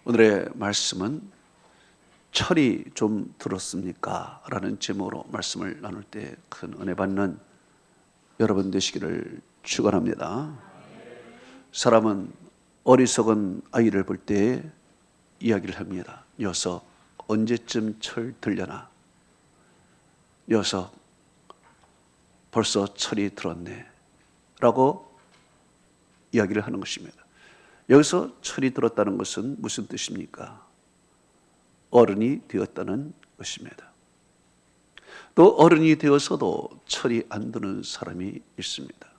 오늘의 말씀은 철이 좀 들었습니까? 라는 제목으로 말씀을 나눌 때 큰 은혜 받는 여러분 되시기를 축원합니다. 사람은 어리석은 아이를 볼 때 이야기를 합니다. 녀석 언제쯤 철 들려나? 녀석 벌써 철이 들었네 라고 이야기를 하는 것입니다. 여기서 철이 들었다는 것은 무슨 뜻입니까? 어른이 되었다는 것입니다. 또 어른이 되어서도 철이 안 드는 사람이 있습니다.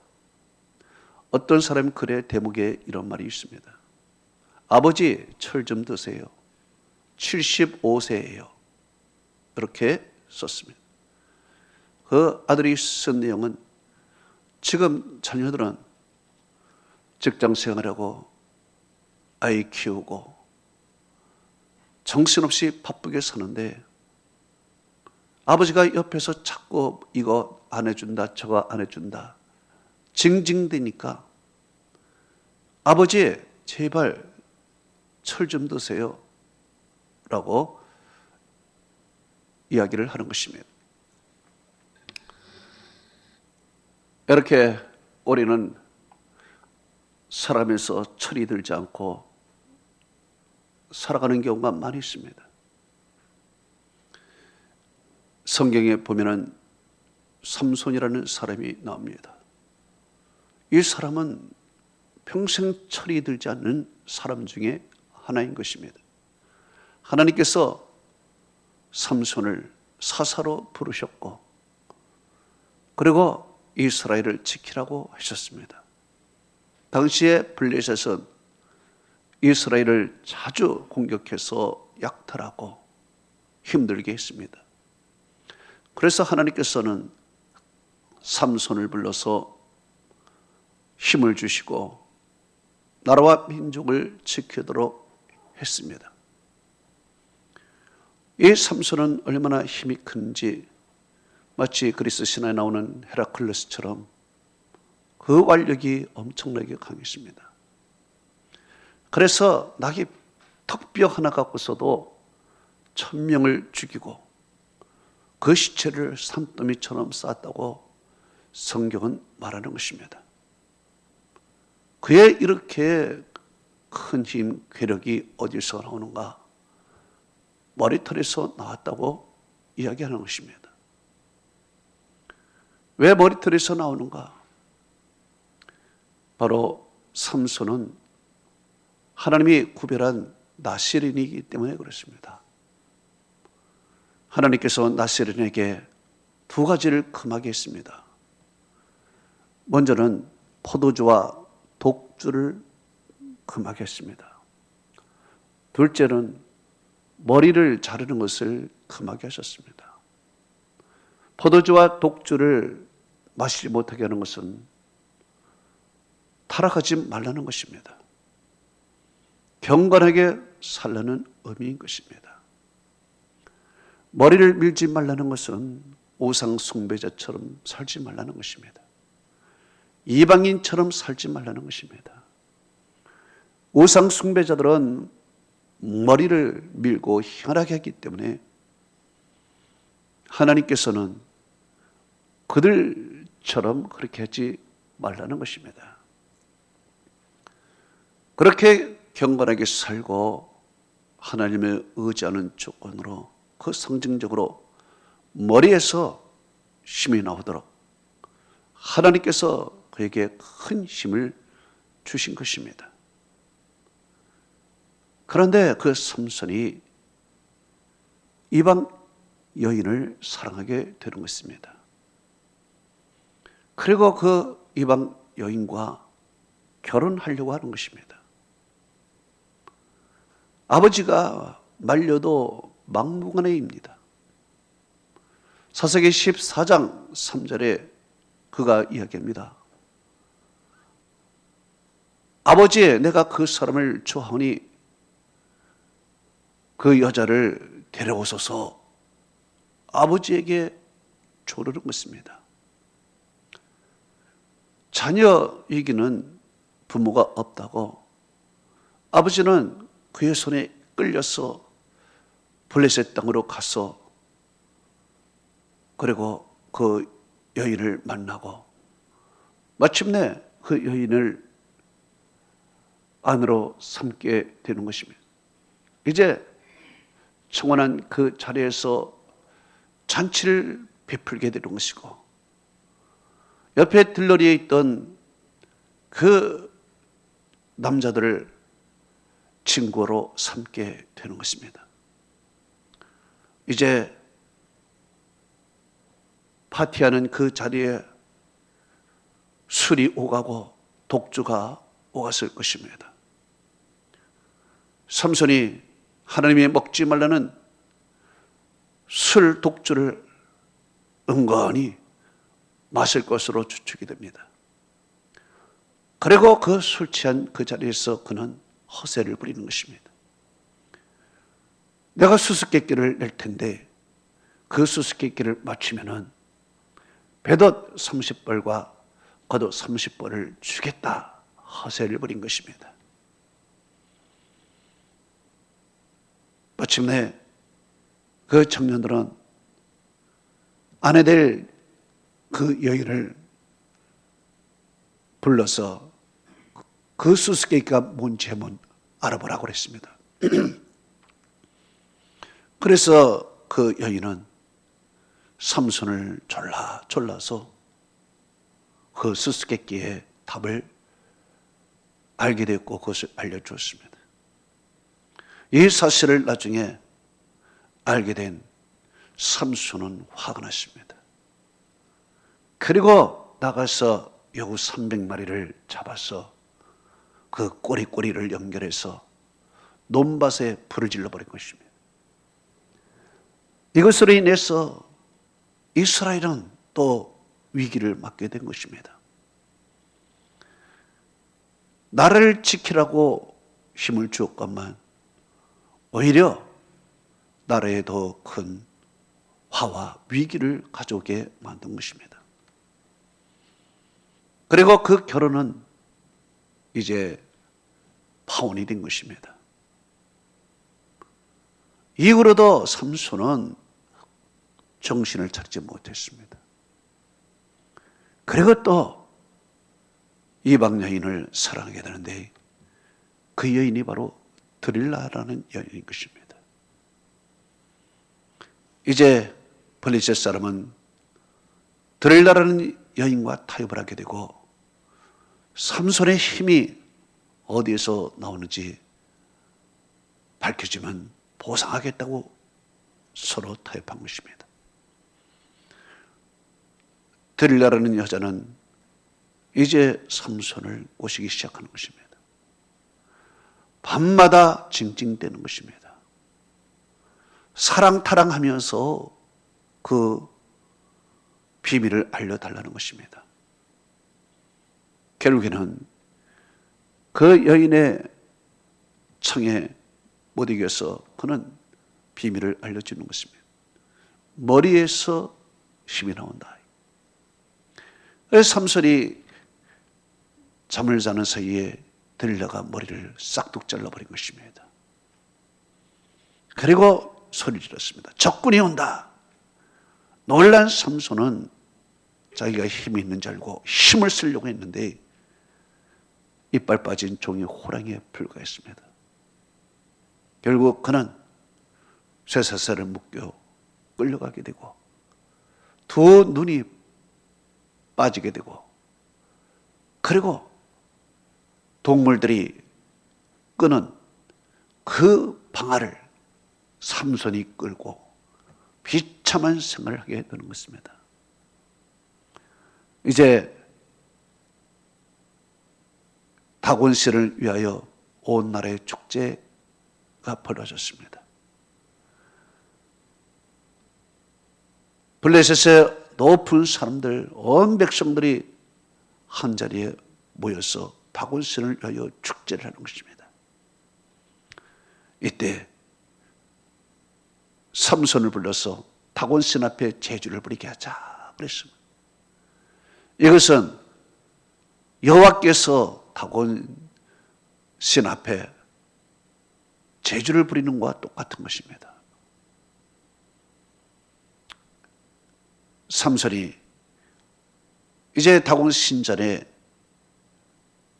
어떤 사람 글의 대목에 이런 말이 있습니다. 아버지 철 좀 드세요. 75세예요. 이렇게 썼습니다. 그 아들이 쓴 내용은 지금 자녀들은 직장 생활하고 아이 키우고 정신없이 바쁘게 사는데 아버지가 옆에서 자꾸 이거 안 해준다 저거 안 해준다 징징대니까 아버지 제발 철 좀 드세요 라고 이야기를 하는 것입니다. 이렇게 우리는 살아가면서 철이 들지 않고 살아가는 경우가 많이 있습니다. 성경에 보면은 삼손이라는 사람이 나옵니다. 이 사람은 평생 철이 들지 않는 사람 중에 하나인 것입니다. 하나님께서 삼손을 사사로 부르셨고 그리고 이스라엘을 지키라고 하셨습니다. 당시에 블레셋은 이스라엘을 자주 공격해서 약탈하고 힘들게 했습니다. 그래서 하나님께서는 삼손을 불러서 힘을 주시고 나라와 민족을 지키도록 했습니다. 이 삼손은 얼마나 힘이 큰지 마치 그리스 신화에 나오는 헤라클레스처럼 그 완력이 엄청나게 강했습니다. 그래서 낙이 턱뼈 하나 갖고서도 1000명을 죽이고 그 시체를 산더미처럼 쌓았다고 성경은 말하는 것입니다. 그의 이렇게 큰 힘, 괴력이 어디서 나오는가? 머리털에서 나왔다고 이야기하는 것입니다. 왜 머리털에서 나오는가? 바로 삼손은 하나님이 구별한 나세린이기 때문에 그렇습니다. 하나님께서 나세린에게 두 가지를 금하게 했습니다. 먼저는 포도주와 독주를 금하게 했습니다. 둘째는 머리를 자르는 것을 금하게 하셨습니다. 포도주와 독주를 마시지 못하게 하는 것은 타락하지 말라는 것입니다. 경건하게 살라는 의미인 것입니다. 머리를 밀지 말라는 것은 우상 숭배자처럼 살지 말라는 것입니다. 이방인처럼 살지 말라는 것입니다. 우상 숭배자들은 머리를 밀고 희한하게 하기 때문에 하나님께서는 그들처럼 그렇게 하지 말라는 것입니다. 그렇게 경건하게 살고 하나님을 의지하는 조건으로 그 상징적으로 머리에서 힘이 나오도록 하나님께서 그에게 큰 힘을 주신 것입니다. 그런데 그 삼손이 이방 여인을 사랑하게 되는 것입니다. 그리고 그 이방 여인과 결혼하려고 하는 것입니다. 아버지가 말려도 막무가내입니다. 사사기 14장 3절에 그가 이야기합니다. 아버지, 내가 그 사람을 좋아하니 그 여자를 데려오소서 아버지에게 조르는 것입니다. 자녀에게는 부모가 없다고 아버지는 그의 손에 끌려서 블레셋 땅으로 가서 그리고 그 여인을 만나고 마침내 그 여인을 아내로 삼게 되는 것입니다. 이제 청혼한 그 자리에서 잔치를 베풀게 되는 것이고 옆에 들러리에 있던 그 남자들을 친구로 삼게 되는 것입니다. 이제 파티하는 그 자리에 술이 오가고 독주가 오갔을 것입니다. 삼손이 하나님이 먹지 말라는 술 독주를 은근히 마실 것으로 추측이 됩니다. 그리고 그 술 취한 그 자리에서 그는 허세를 부리는 것입니다. 내가 수수께끼를 낼 텐데 그 수수께끼를 맞추면은 배덧 30벌과 겉옷 30벌을 주겠다 허세를 부린 것입니다. 마침내 그 청년들은 아내 될 그 여인을 불러서 그 수수께끼가 뭔지 한번 알아보라고 그랬습니다. 그래서 그 여인은 삼손을 졸라서 그 수수께끼의 답을 알게 됐고 그것을 알려주었습니다. 이 사실을 나중에 알게 된 삼손은 화가 났습니다. 그리고 나가서 여우 300마리를 잡아서 그 꼬리를 연결해서 논밭에 불을 질러버린 것입니다. 이것으로 인해서 이스라엘은 또 위기를 맞게 된 것입니다. 나라를 지키라고 힘을 주었건만 오히려 나라에 더 큰 화와 위기를 가져오게 만든 것입니다. 그리고 그 결혼은 이제 파혼이 된 것입니다. 이후로도 삼손은 정신을 차리지 못했습니다. 그리고 또 이방 여인을 사랑하게 되는데 그 여인이 바로 드릴라라는 여인인 것입니다. 이제 블레셋 사람은 드릴라라는 여인과 타협을 하게 되고 삼손의 힘이 어디에서 나오는지 밝혀지면 보상하겠다고 서로 타협한 것입니다. 드릴라라는 여자는 이제 삼손을 꼬시기 시작하는 것입니다. 밤마다 징징대는 것입니다. 사랑타랑하면서 그 비밀을 알려달라는 것입니다. 결국에는 그 여인의 청에 못 이겨서 그는 비밀을 알려주는 것입니다. 머리에서 힘이 나온다. 그래서 삼손이 잠을 자는 사이에 들려가 머리를 싹둑 잘라버린 것입니다. 그리고 소리를 질렀습니다. 적군이 온다. 놀란 삼손은 자기가 힘이 있는 줄 알고 힘을 쓰려고 했는데 이빨 빠진 종이 호랑이에 불과했습니다. 결국 그는 쇠사슬을 묶여 끌려가게 되고 두 눈이 빠지게 되고 그리고 동물들이 끄는 그 방아를 삼손이 끌고 비참한 생활을 하게 되는 것입니다. 이제 다곤씨를 위하여 온 나라의 축제가 벌어졌습니다. 블레셋의 높은 사람들, 온 백성들이 한자리에 모여서 다곤씨를 위하여 축제를 하는 것입니다. 이때 삼손을 불러서 다곤신 앞에 제주를 부리게 하자 그랬습니다. 이것은 여호와께서 다곤신 앞에 재주를 부리는 것과 똑같은 것입니다. 삼손이 이제 다곤 신전에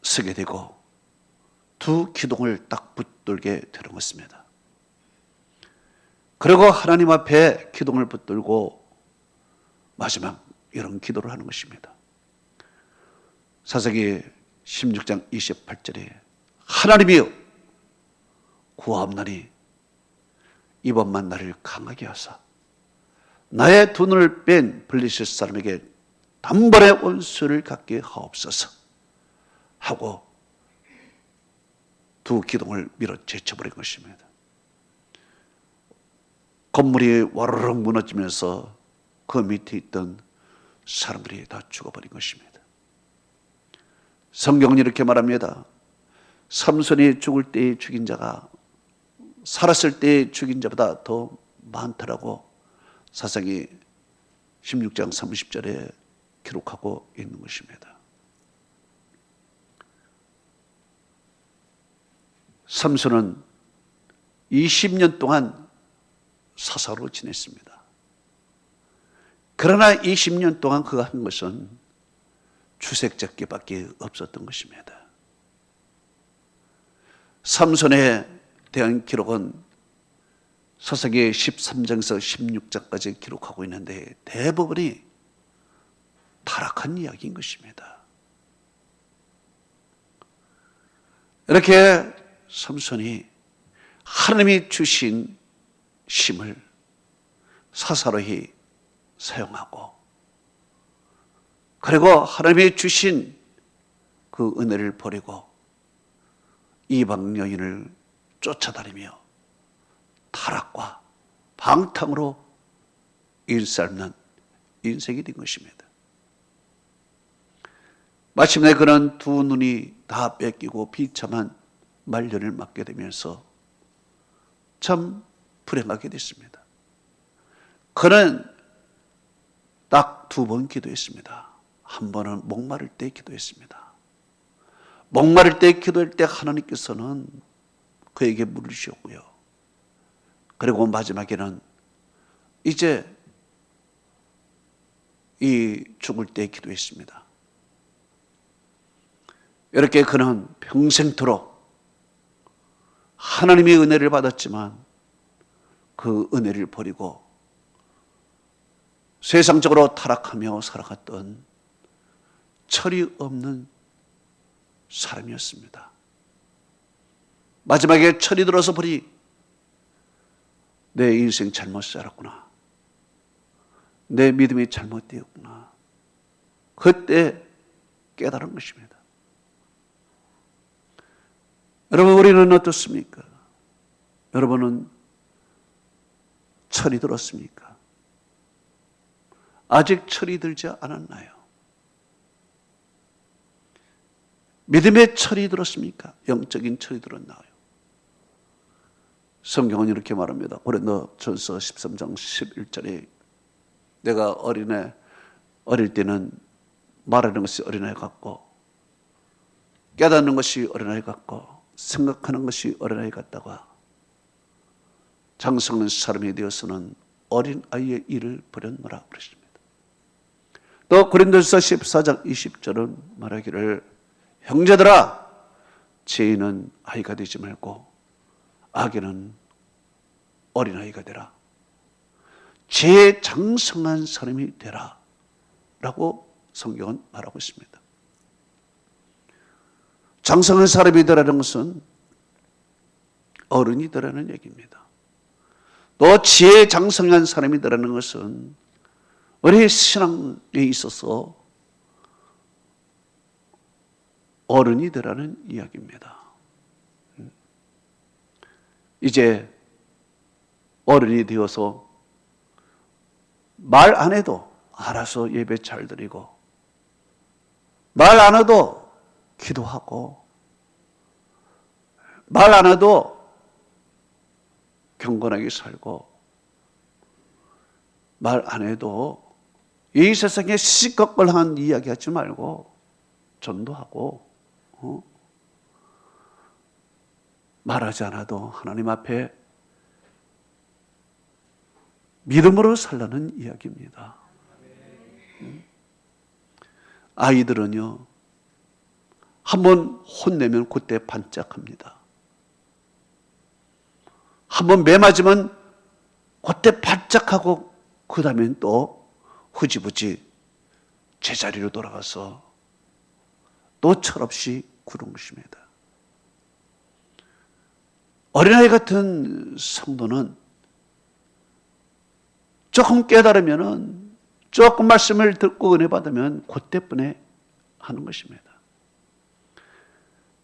서게 되고 두 기둥을 딱 붙들게 되는 것입니다. 그리고 하나님 앞에 기둥을 붙들고 마지막 이런 기도를 하는 것입니다. 사사기 16장 28절에 하나님이여 구하옵나니 이번만 나를 강하게 하사 나의 두 눈을 뺀 블레셋 사람에게 단번에 원수를 갖게 하옵소서 하고 두 기둥을 밀어 제쳐버린 것입니다. 건물이 와르르 무너지면서 그 밑에 있던 사람들이 다 죽어버린 것입니다. 성경은 이렇게 말합니다. 삼손이 죽을 때에 죽인 자가 살았을 때에 죽인 자보다 더 많다라고 사사기 16장 30절에 기록하고 있는 것입니다. 삼손은 20년 동안 사사로 지냈습니다. 그러나 20년 동안 그가 한 것은 주색잡기밖에 없었던 것입니다. 삼손에 대한 기록은 사사기 13장에서 16장까지 기록하고 있는데 대부분이 타락한 이야기인 것입니다. 이렇게 삼손이 하나님이 주신 힘을 사사로이 사용하고 그리고 하나님이 주신 그 은혜를 버리고 이방 여인을 쫓아다니며 타락과 방탕으로 일삼는 인생이 된 것입니다. 마침내 그는 두 눈이 다 뺏기고 비참한 말년을 맞게 되면서 참 불행하게 됐습니다. 그는 딱 두 번 기도했습니다. 한 번은 목마를 때 기도했습니다. 목마를 때 기도할 때 하나님께서는 그에게 물을 주셨고요. 그리고 마지막에는 이제 이 죽을 때 기도했습니다. 이렇게 그는 평생토록 하나님의 은혜를 받았지만 그 은혜를 버리고 세상적으로 타락하며 살아갔던 철이 없는 사람이었습니다. 마지막에 철이 들어서 보니 내 인생 잘못 살았구나. 내 믿음이 잘못되었구나. 그때 깨달은 것입니다. 여러분, 우리는 어떻습니까? 여러분은 철이 들었습니까? 아직 철이 들지 않았나요? 믿음의 철이 들었습니까? 영적인 철이 들었나요? 성경은 이렇게 말합니다. 고린도전서 13장 11절에 내가 어릴 때는 말하는 것이 어린아이 같고 깨닫는 것이 어린아이 같고 생각하는 것이 어린아이 같다가 장성한 사람이 되어서는 어린아이의 일을 버렸노라 그랬습니다. 또 고린도전서 14장 20절은 말하기를 형제들아 죄인은 아이가 되지 말고 악인은 어린아이가 되라. 죄에 장성한 사람이 되라 라고 성경은 말하고 있습니다. 장성한 사람이 되라는 것은 어른이 되라는 얘기입니다. 또 지혜에 장성한 사람이 되라는 것은 우리 신앙에 있어서 어른이 되라는 이야기입니다. 이제 어른이 되어서 말 안 해도 알아서 예배 잘 드리고 말 안 해도 기도하고 말 안 해도 경건하게 살고 말 안 해도 이 세상에 시시껄껄한 이야기하지 말고 전도하고 말하지 않아도 하나님 앞에 믿음으로 살라는 이야기입니다. 아이들은요, 한번 혼내면 그때 반짝합니다. 한번 매 맞으면 그때 반짝하고 그 다음엔 또 흐지부지 제자리로 돌아가서 또 철없이 구는 것입니다. 어린아이 같은 성도는 조금 깨달으면은, 조금 말씀을 듣고 은혜 받으면 그때뿐에 하는 것입니다.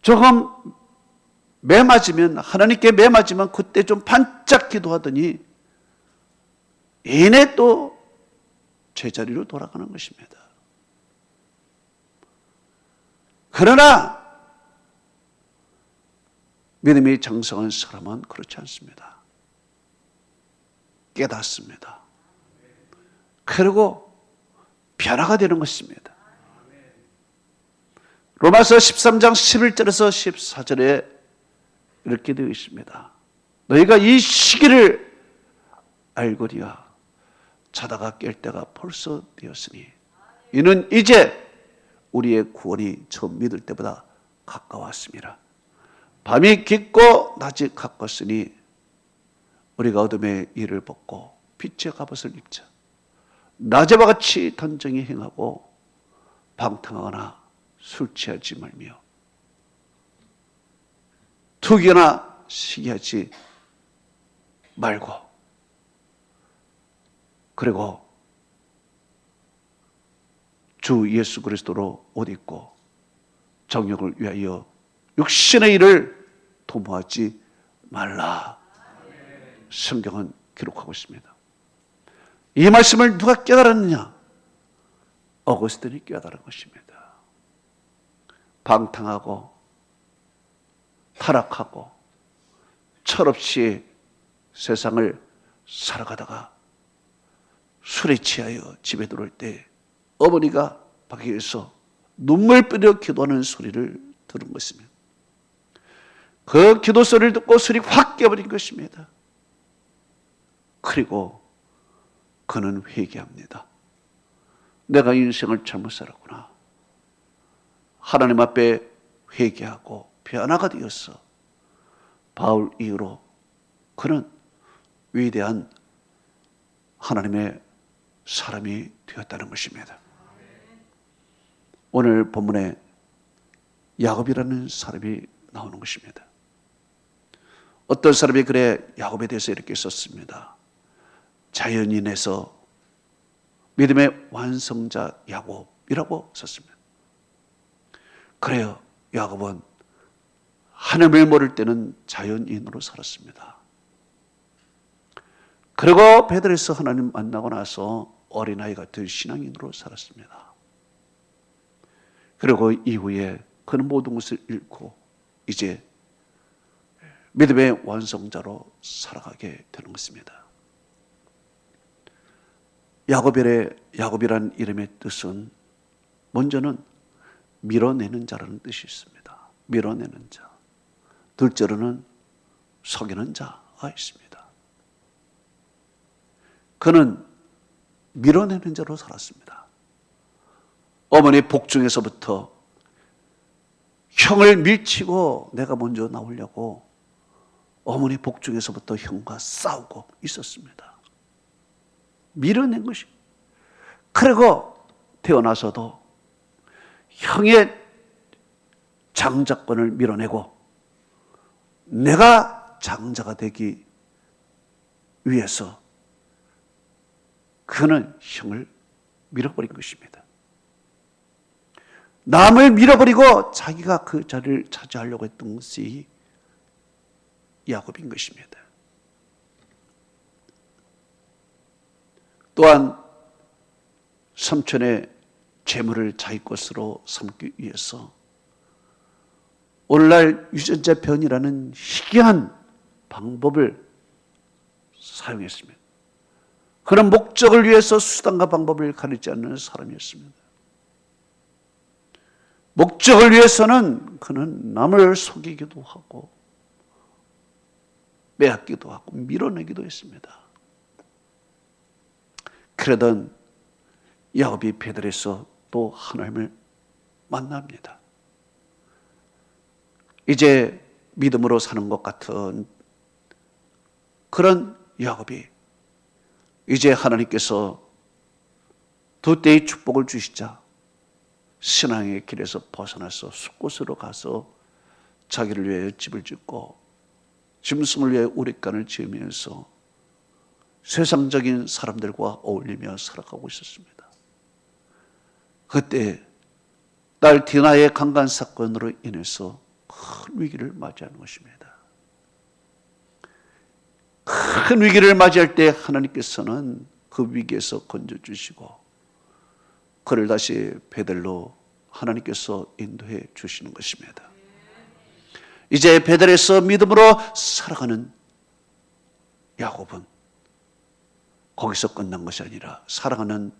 조금 매 맞으면, 하나님께 매 맞으면 그때 좀 반짝 기도하더니 이내 또 제자리로 돌아가는 것입니다. 그러나 믿음이 장성한 사람은 그렇지 않습니다. 깨닫습니다. 그리고 변화가 되는 것입니다. 로마서 13장 11절에서 14절에 이렇게 되어 있습니다. 너희가 이 시기를 알거니와 자다가 깰 때가 벌써 되었으니 이는 이제 우리의 구원이 처음 믿을 때보다 가까웠습니다. 밤이 깊고 낮이 가까웠으니 우리가 어둠의 일을 벗고 빛의 갑옷을 입자. 낮에와 같이 단정히 행하고 방탕하거나 술 취하지 말며 투기나 시기하지 말고, 그리고 주 예수 그리스도로 옷 입고 정욕을 위하여 육신의 일을 도모하지 말라. 성경은 기록하고 있습니다. 이 말씀을 누가 깨달았느냐? 어거스틴이 깨달은 것입니다. 방탕하고 타락하고 철없이 세상을 살아가다가 술에 취하여 집에 들어올 때 어머니가 밖에서 눈물 뿌려 기도하는 소리를 들은 것입니다. 그 기도 소리를 듣고 술이 확 깨버린 것입니다. 그리고 그는 회개합니다. 내가 인생을 잘못 살았구나. 하나님 앞에 회개하고 변화가 되었어. 바울 이후로 그는 위대한 하나님의 사람이 되었다는 것입니다. 오늘 본문에 야곱이라는 사람이 나오는 것입니다. 어떤 사람이 그래 야곱에 대해서 이렇게 썼습니다. 자연인에서 믿음의 완성자 야곱이라고 썼습니다. 그래요. 야곱은 하나님을 모를 때는 자연인으로 살았습니다. 그리고 베들에서 하나님 만나고 나서 어린아이 같은 신앙인으로 살았습니다. 그리고 이후에 그는 모든 것을 잃고 이제 믿음의 완성자로 살아가게 되는 것입니다. 야곱이란 이름의 뜻은 먼저는 밀어내는 자라는 뜻이 있습니다. 밀어내는 자. 둘째로는 속이는 자가 있습니다. 그는 밀어내는 자로 살았습니다. 어머니 복중에서부터 형을 밀치고 내가 먼저 나오려고 어머니 복중에서부터 형과 싸우고 있었습니다. 밀어낸 것이. 그리고 태어나서도 형의 장자권을 밀어내고 내가 장자가 되기 위해서 그는 형을 밀어버린 것입니다. 남을 밀어버리고 자기가 그 자리를 차지하려고 했던 것이 야곱인 것입니다. 또한 삼촌의 재물을 자기 것으로 삼기 위해서 오늘날 유전자 변이라는 희귀한 방법을 사용했습니다. 그런 목적을 위해서 수단과 방법을 가리지 않는 사람이었습니다. 목적을 위해서는 그는 남을 속이기도 하고 빼앗기도 하고 밀어내기도 했습니다. 그러던 야곱이 베델에서 또 하나님을 만납니다. 이제 믿음으로 사는 것 같은 그런 야곱이 이제 하나님께서 두 때의 축복을 주시자 신앙의 길에서 벗어나서 숲곳으로 가서 자기를 위해 집을 짓고 짐승을 위해 우릿간을 지으면서 세상적인 사람들과 어울리며 살아가고 있었습니다. 그때 딸 디나의 강간 사건으로 인해서 큰 위기를 맞이하는 것입니다. 큰 위기를 맞이할 때 하나님께서는 그 위기에서 건져주시고 그를 다시 베델로 하나님께서 인도해 주시는 것입니다. 이제 베델에서 믿음으로 살아가는 야곱은 거기서 끝난 것이 아니라 사랑하는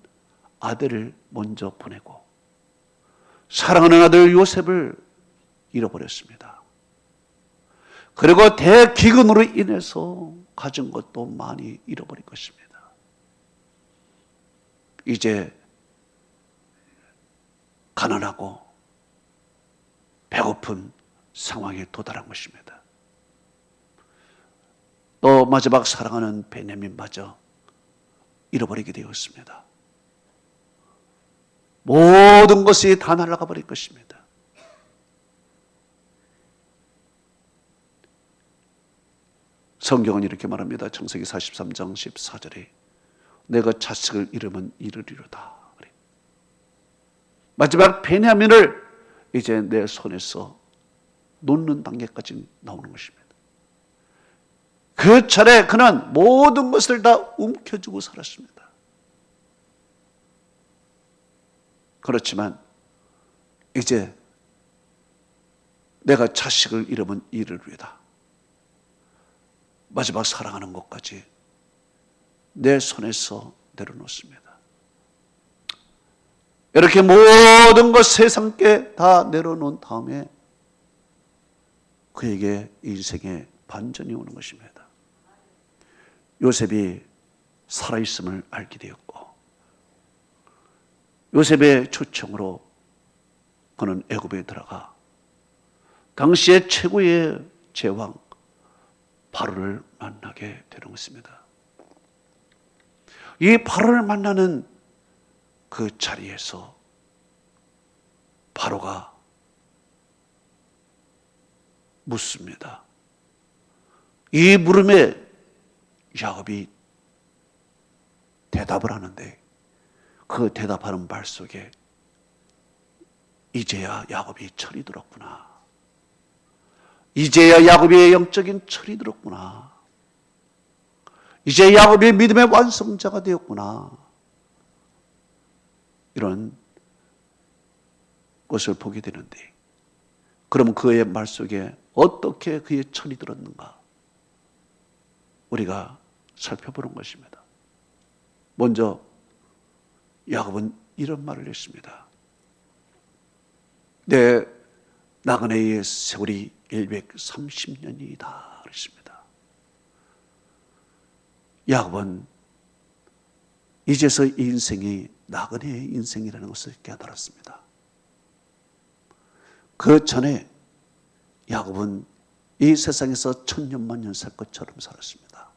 아들을 먼저 보내고 사랑하는 아들 요셉을 잃어버렸습니다. 그리고 대기근으로 인해서 가진 것도 많이 잃어버릴 것입니다. 이제 가난하고 배고픈 상황에 도달한 것입니다. 또 마지막 사랑하는 베냐민마저 잃어버리게 되었습니다. 모든 것이 다 날아가 버릴 것입니다. 성경은 이렇게 말합니다. 창세기 43장 14절에 내가 자식을 잃으면 잃으리로다. 마지막 베냐민을 이제 내 손에서 놓는 단계까지 나오는 것입니다. 그 차례 그는 모든 것을 다 움켜쥐고 살았습니다. 그렇지만 이제 내가 자식을 잃으면 잃으리로다. 마지막 사랑하는 것까지 내 손에서 내려놓습니다. 이렇게 모든 것 세상께 다 내려놓은 다음에 그에게 인생의 반전이 오는 것입니다. 요셉이 살아있음을 알게 되었고 요셉의 초청으로 그는 애굽에 들어가 당시의 최고의 제왕 바로를 만나게 되는 것입니다. 이 바로를 만나는 그 자리에서 바로가 묻습니다. 이 물음에 야곱이 대답을 하는데 그 대답하는 말 속에 이제야 야곱이 철이 들었구나. 이제야 야곱의 영적인 철이 들었구나. 이제 야곱이 믿음의 완성자가 되었구나. 이런 것을 보게 되는데 그럼 그의 말 속에 어떻게 그의 철이 들었는가 우리가 살펴보는 것입니다. 먼저 야곱은 이런 말을 했습니다. 내 나그네의 세월이 130년이다 그랬습니다. 야곱은 이제서 인생이 나그네의 인생이라는 것을 깨달았습니다. 그 전에 야곱은 이 세상에서 천년만년 살 것처럼 살았습니다.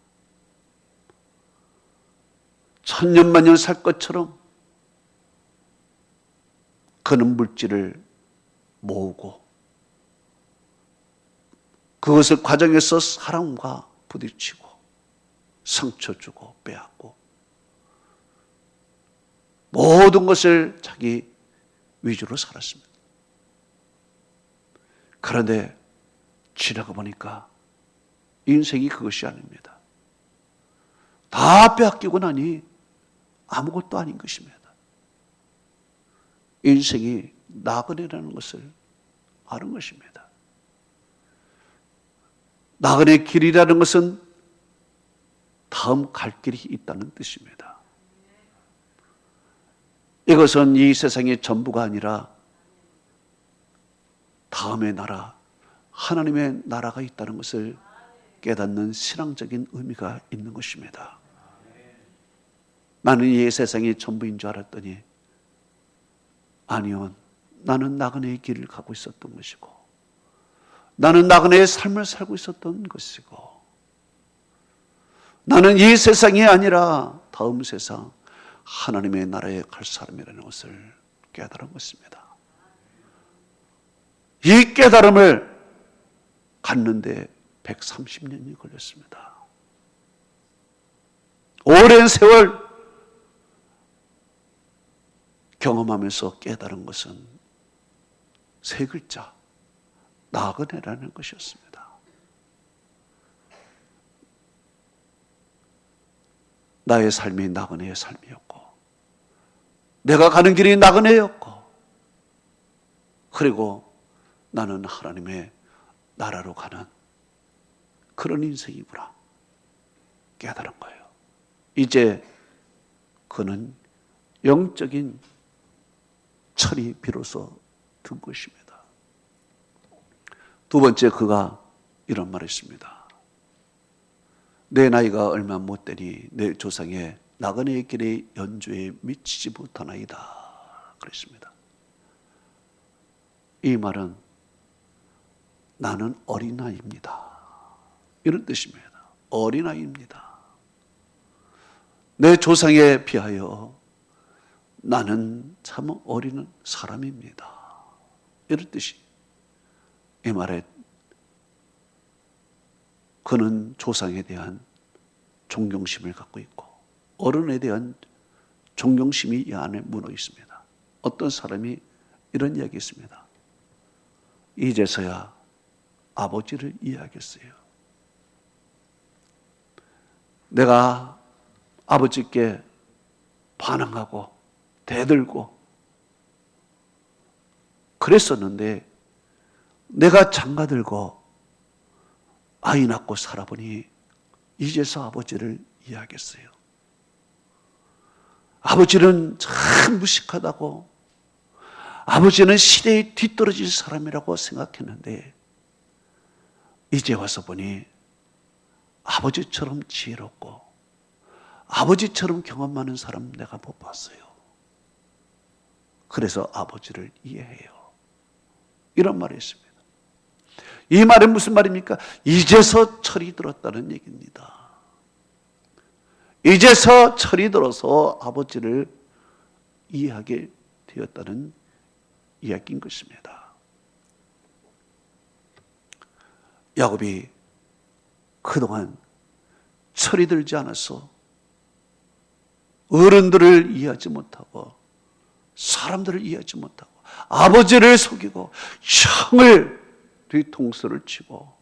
천년만년 살 것처럼 그는 물질을 모으고 그것을 과정에서 사람과 부딪히고 상처 주고 빼앗고 모든 것을 자기 위주로 살았습니다. 그런데 지나가 보니까 인생이 그것이 아닙니다. 다 빼앗기고 나니 아무것도 아닌 것입니다. 인생이 나그네라는 것을 아는 것입니다. 나그네 길이라는 것은 다음 갈 길이 있다는 뜻입니다. 이것은 이 세상의 전부가 아니라 다음의 나라, 하나님의 나라가 있다는 것을 깨닫는 신앙적인 의미가 있는 것입니다. 나는 이 세상이 전부인 줄 알았더니 아니요, 나는 나그네의 길을 가고 있었던 것이고, 나는 나그네의 삶을 살고 있었던 것이고, 나는 이 세상이 아니라 다음 세상 하나님의 나라에 갈 사람이라는 것을 깨달은 것입니다. 이 깨달음을 갖는데 130년이 걸렸습니다. 오랜 세월 경험하면서 깨달은 것은 세 글자, 나그네라는 것이었습니다. 나의 삶이 나그네의 삶이었고, 내가 가는 길이 나그네였고, 그리고 나는 하나님의 나라로 가는 그런 인생이구나 깨달은 거예요. 이제 그는 영적인 철이 비로소 든 것입니다. 두 번째, 그가 이런 말을 했습니다. 내 나이가 얼마 못 되니 내 조상의 나그네의 길의 연주에 미치지 못하나이다 그랬습니다. 이 말은 나는 어린아이입니다, 이런 뜻입니다. 어린아이입니다. 내 조상에 비하여 나는 참 어린 사람입니다, 이런 뜻이. 이 말에 그는 조상에 대한 존경심을 갖고 있고 어른에 대한 존경심이 이 안에 묻어 있습니다. 어떤 사람이 이런 이야기 했습니다. 이제서야 아버지를 이해하겠어요. 내가 아버지께 반항하고 대들고 그랬었는데 내가 장가들고 아이 낳고 살아보니 이제서 아버지를 이해하겠어요. 아버지는 참 무식하다고, 아버지는 시대에 뒤떨어진 사람이라고 생각했는데 이제 와서 보니 아버지처럼 지혜롭고 아버지처럼 경험 많은 사람 내가 못 봤어요. 그래서 아버지를 이해해요, 이런 말을 했습니다. 이 말은 무슨 말입니까? 이제서 철이 들었다는 얘기입니다. 이제서 철이 들어서 아버지를 이해하게 되었다는 이야기인 것입니다. 야곱이 그동안 철이 들지 않아서 어른들을 이해하지 못하고 사람들을 이해하지 못하고 아버지를 속이고 형을 뒤통수를 치고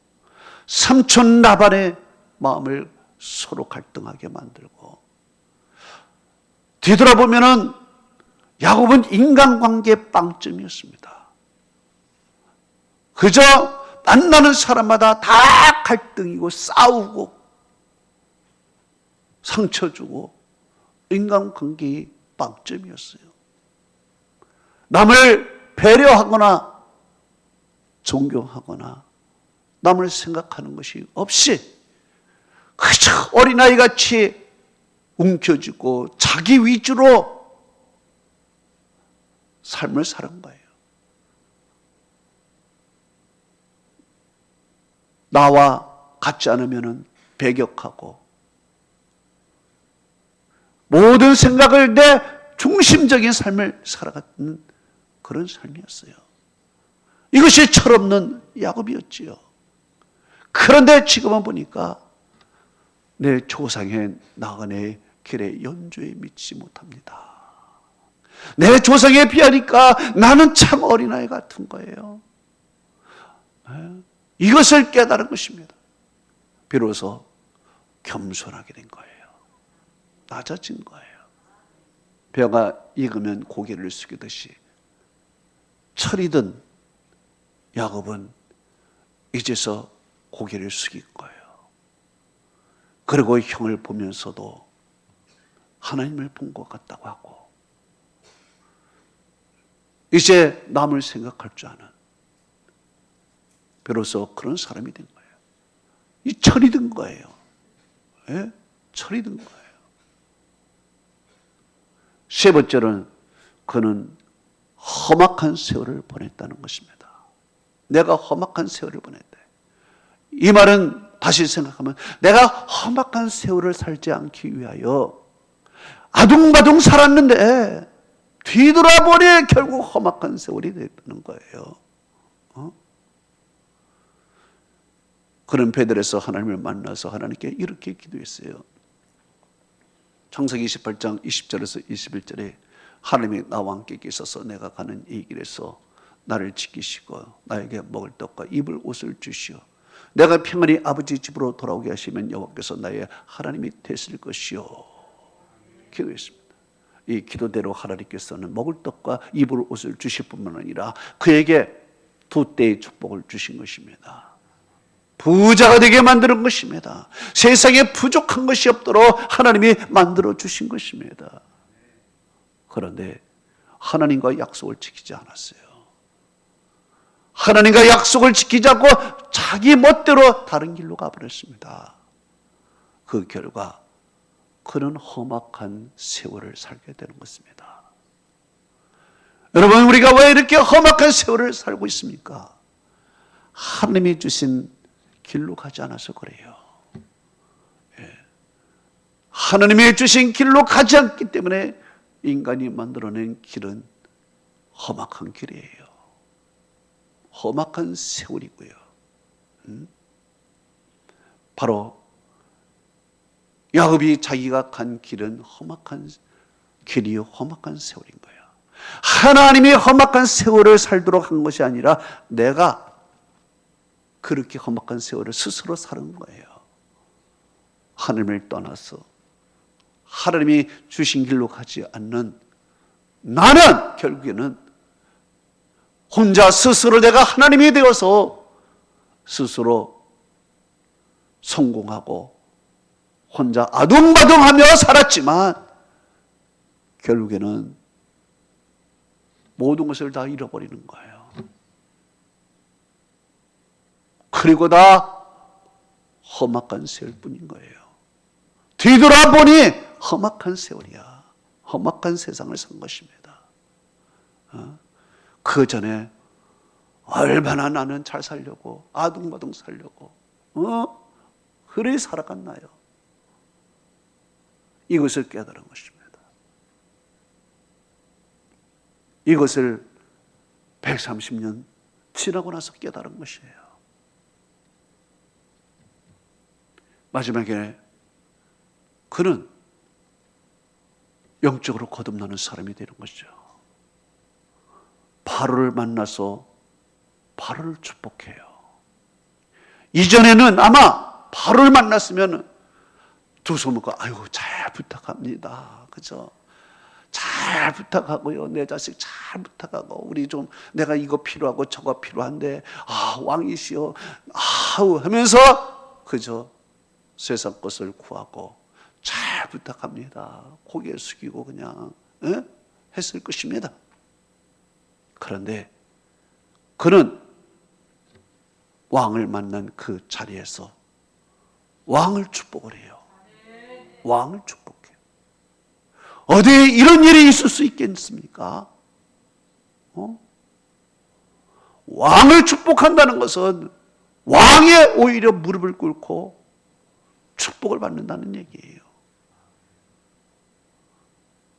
삼촌 라반의 마음을 서로 갈등하게 만들고, 뒤돌아보면은 야곱은 인간관계 빵점이었습니다. 그저 만나는 사람마다 다 갈등이고 싸우고 상처 주고 인간관계의 빵점이었어요. 남을 배려하거나 존경하거나 남을 생각하는 것이 없이 그저 어린아이같이 움켜쥐고 자기 위주로 삶을 사는 거예요. 나와 같지 않으면 배격하고 모든 생각을 내 중심적인 삶을 살아가는 그런 삶이었어요. 이것이 철없는 야곱이었지요. 그런데 지금은 보니까 내 조상의 나그네의 길에 연주에 미치지 못합니다. 내 조상에 비하니까 나는 참 어린아이 같은 거예요. 이것을 깨달은 것입니다. 비로소 겸손하게 된 거예요. 낮아진 거예요. 벼가 익으면 고개를 숙이듯이 철이 든 야곱은 이제서 고개를 숙일 거예요. 그리고 형을 보면서도 하나님을 본 것 같다고 하고 이제 남을 생각할 줄 아는 비로소 그런 사람이 된 거예요. 이 철이 든 거예요. 예? 철이 든 거예요. 세 번째는 그는 험악한 세월을 보냈다는 것입니다. 내가 험악한 세월을 보냈다. 이 말은 다시 생각하면 내가 험악한 세월을 살지 않기 위하여 아둥바둥 살았는데 뒤돌아보니 결국 험악한 세월이 됐다는 거예요. 그런 베델에서 하나님을 만나서 하나님께 이렇게 기도했어요. 창세기 28장 20절에서 21절에 하나님이 나와 함께 계셔서 내가 가는 이 길에서 나를 지키시고 나에게 먹을 떡과 입을 옷을 주시오. 내가 평안히 아버지 집으로 돌아오게 하시면 여호와께서 나의 하나님이 되실 것이요. 기도했습니다. 이 기도대로 하나님께서는 먹을 떡과 입을 옷을 주실 뿐만 아니라 그에게 두 때의 축복을 주신 것입니다. 부자가 되게 만드는 것입니다. 세상에 부족한 것이 없도록 하나님이 만들어 주신 것입니다. 그런데 하나님과 약속을 지키지 않았어요. 하나님과 약속을 지키지 않고 자기 멋대로 다른 길로 가버렸습니다. 그 결과 그는 험악한 세월을 살게 되는 것입니다. 여러분, 우리가 왜 이렇게 험악한 세월을 살고 있습니까? 하나님이 주신 길로 가지 않아서 그래요. 하나님이 주신 길로 가지 않기 때문에 인간이 만들어낸 길은 험악한 길이에요. 험악한 세월이고요. 바로 야곱이 자기가 간 길은 험악한 길이요, 험악한 세월인 거예요. 하나님이 험악한 세월을 살도록 한 것이 아니라 내가 그렇게 험악한 세월을 스스로 사는 거예요. 하나님을 떠나서 하나님이 주신 길로 가지 않는 나는 결국에는 혼자 스스로 내가 하나님이 되어서 스스로 성공하고 혼자 아둥바둥하며 살았지만 결국에는 모든 것을 다 잃어버리는 거예요. 그리고 다 험악한 세월뿐인 거예요. 뒤돌아보니 험악한 세월이야. 험악한 세상을 산 것입니다. 그 전에 얼마나 나는 잘 살려고 아둥바둥 살려고 그래 살아갔나요? 이것을 깨달은 것입니다. 이것을 130년 지나고 나서 깨달은 것이에요. 마지막에 그는 영적으로 거듭나는 사람이 되는 것이죠. 바로를 만나서 바로를 축복해요. 이전에는 아마 바로를 만났으면 두 손 묶고 아유 잘 부탁합니다. 그죠? 잘 부탁하고요. 내 자식 잘 부탁하고 우리 좀 내가 이거 필요하고 저거 필요한데 왕이시여 아우 하면서 그죠? 세상 것을 구하고 잘 부탁합니다. 고개 숙이고 그냥 했을 것입니다. 그런데 그는 왕을 만난 그 자리에서 왕을 축복을 해요. 왕을 축복해요. 어디에 이런 일이 있을 수 있겠습니까? 왕을 축복한다는 것은 왕의 오히려 무릎을 꿇고 축복을 받는다는 얘기예요.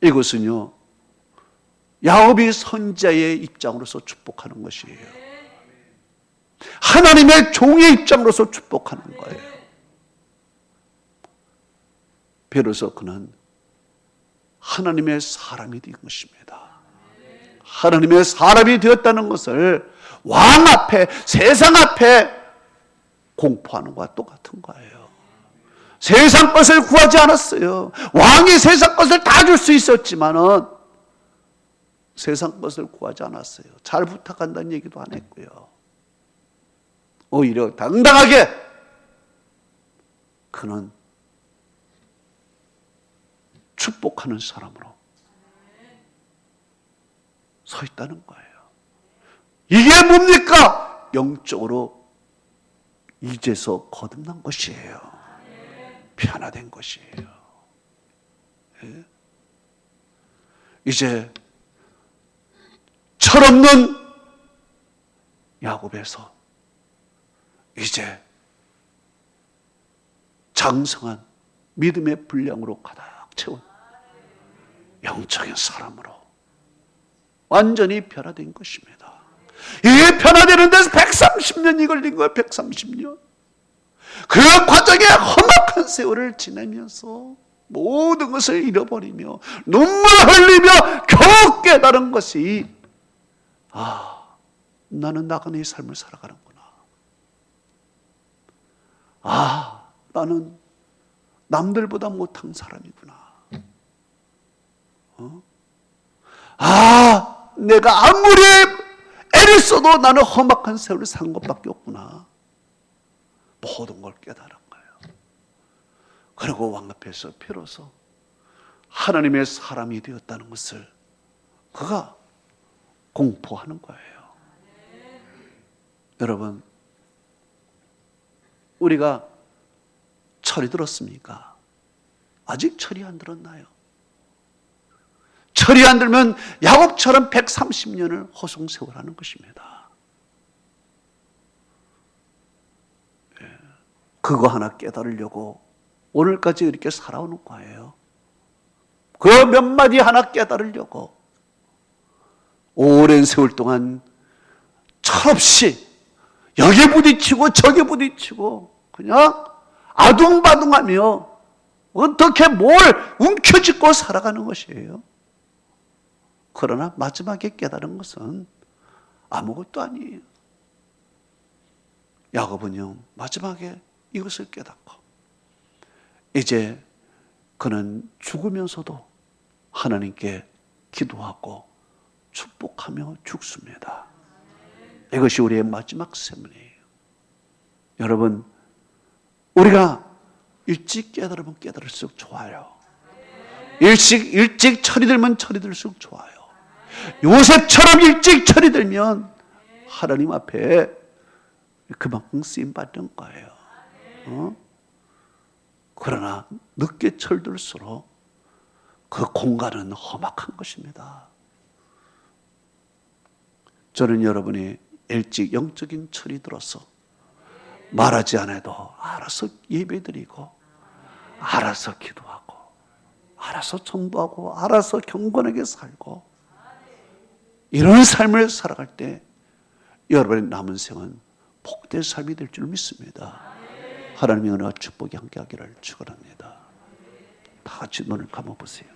이것은요, 야곱이 선지자의 입장으로서 축복하는 것이에요. 하나님의 종의 입장으로서 축복하는 거예요. 비로소 그는 하나님의 사람이 된 것입니다. 하나님의 사람이 되었다는 것을 왕 앞에, 세상 앞에 공포하는 것과 똑같은 거예요. 세상 것을 구하지 않았어요. 왕이 세상 것을 다 줄 수 있었지만은 세상 것을 구하지 않았어요. 잘 부탁한다는 얘기도 안 했고요. 오히려 당당하게 그는 축복하는 사람으로 서 있다는 거예요. 이게 뭡니까? 영적으로 이제서 거듭난 것이에요. 변화된 것이에요. 예? 이제 철없는 야곱에서 이제 장성한 믿음의 분량으로 가득 채운 영적인 사람으로 완전히 변화된 것입니다. 이게 변화되는 데서 130년이 걸린 거예요. 130년. 그 과정에 험악한 세월을 지내면서 모든 것을 잃어버리며 눈물을 흘리며 겨우 깨달은 것이 나는 나그네의 삶을 살아가는구나. 나는 남들보다 못한 사람이구나. 내가 아무리 애를 써도 나는 험악한 세월을 산 것밖에 없구나. 모든 걸 깨달은 거예요. 그리고 왕 앞에서 비로소 하나님의 사람이 되었다는 것을 그가 공포하는 거예요. 여러분, 우리가 철이 들었습니까? 아직 철이 안 들었나요? 철이 안 들면 야곱처럼 130년을 허송세월하는 것입니다. 그거 하나 깨달으려고 오늘까지 이렇게 살아오는 거예요. 그 몇 마디 하나 깨달으려고 오랜 세월 동안 철없이 여기 부딪히고 저기 부딪히고 그냥 아둥바둥하며 어떻게 뭘 움켜쥐고 살아가는 것이에요. 그러나 마지막에 깨달은 것은 아무것도 아니에요. 야곱은요, 마지막에 이것을 깨닫고 이제 그는 죽으면서도 하나님께 기도하고 축복하며 죽습니다. 이것이 우리의 마지막 세문이에요. 여러분, 우리가 일찍 깨달으면 깨달을수록 좋아요. 일찍 철이 들면 철이 들수록 좋아요. 요셉처럼 일찍 철이 들면 하나님 앞에 그만큼 쓰임 받는 거예요. 그러나 늦게 철들수록 그 공간은 험악한 것입니다. 저는 여러분이 일찍 영적인 철이 들어서 말하지 않아도 알아서 예배드리고 알아서 기도하고 알아서 전도하고 알아서 경건하게 살고 이런 삶을 살아갈 때 여러분의 남은 생은 복된 삶이 될 줄 믿습니다. 하나님의 은혜와 축복이 함께하기를 축원합니다. 다 같이 눈을 감아보세요.